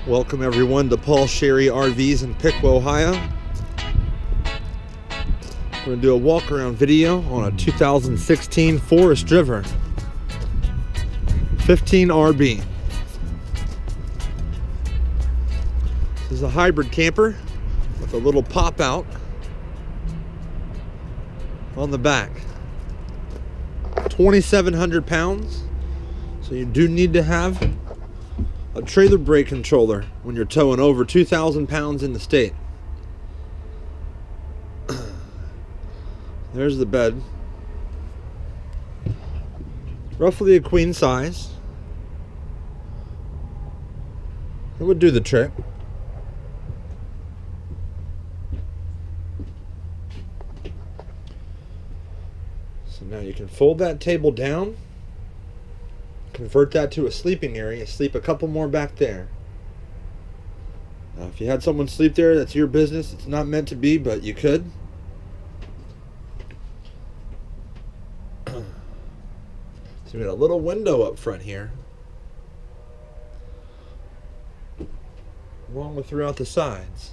Welcome everyone to Paul Sherry RVs in Piqua, Ohio. We're going to do a walk around video on a 2016 Forest River 15 RB. This is a hybrid camper with a little pop out on the back. 2,700 pounds, so you do need to have a trailer brake controller when you're towing over 2,000 pounds in the state. There's the bed. Roughly a queen size. It would do the trick. So now you can fold that table down, convert that to a sleeping area, sleep a couple more back there. Now if you had someone sleep there, that's your business. It's not meant to be, but you could. So we got a little window up front here, along with throughout the sides.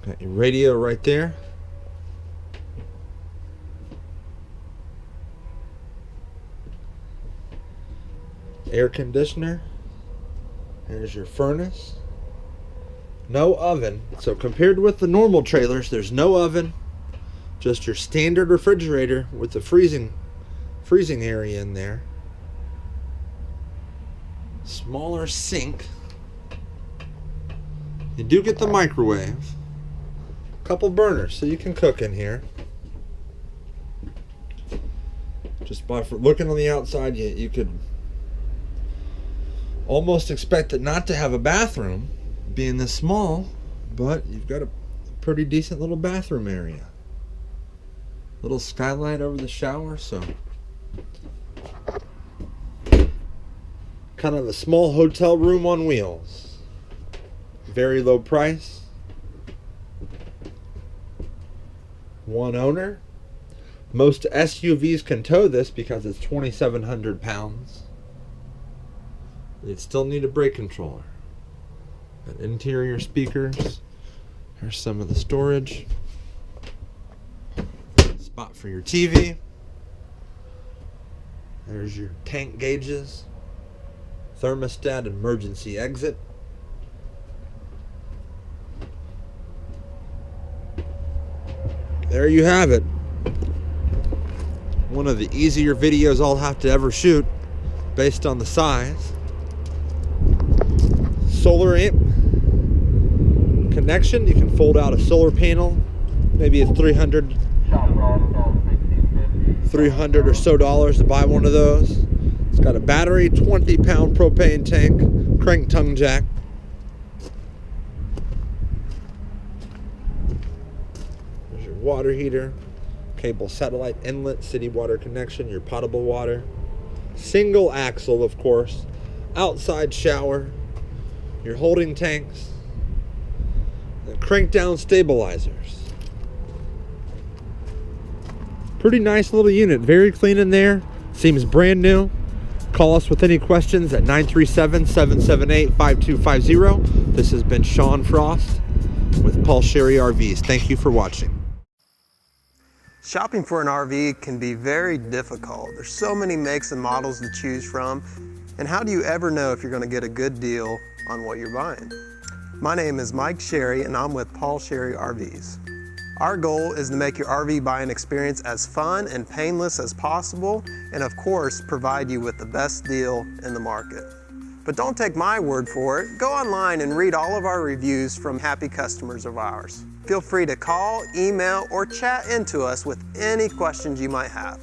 Got your radio right there. Air conditioner. There's your furnace. No oven. So compared with the normal trailers, there's no oven. Just your standard refrigerator with the freezing area in there. Smaller sink. You do get the microwave. Couple burners so you can cook in here. Just by looking on the outside, you could almost expect it not to have a bathroom being this small, but you've got a pretty decent little bathroom area. Little skylight over the shower, so kind of a small hotel room on wheels. Very low price. One owner. Most SUVs can tow this because it's 2,700 pounds. You'd still need a brake controller. Got interior speakers. Here's some of the storage. Spot for your TV. There's your tank gauges. Thermostat emergency exit. There you have it. One of the easier videos I'll have to ever shoot based on the size. Solar amp connection. You can fold out a solar panel. Maybe it's $300 or so to buy one of those. It's got a battery, 20-pound propane tank, crank tongue jack. There's your water heater, cable satellite inlet, city water connection, your potable water. Single axle, of course. Outside shower. Your holding tanks. And crank down stabilizers. Pretty nice little unit. Very clean in there. Seems brand new. Call us with any questions at 937-778-5250. This has been Sean Frost with Paul Sherry RVs. Thank you for watching. Shopping for an RV can be very difficult. There's so many makes and models to choose from. And how do you ever know if you're going to get a good deal on what you're buying? My name is Mike Sherry and I'm with Paul Sherry RVs. Our goal is to make your RV buying experience as fun and painless as possible, and of course, provide you with the best deal in the market. But don't take my word for it. Go online and read all of our reviews from happy customers of ours. Feel free to call, email, or chat into us with any questions you might have.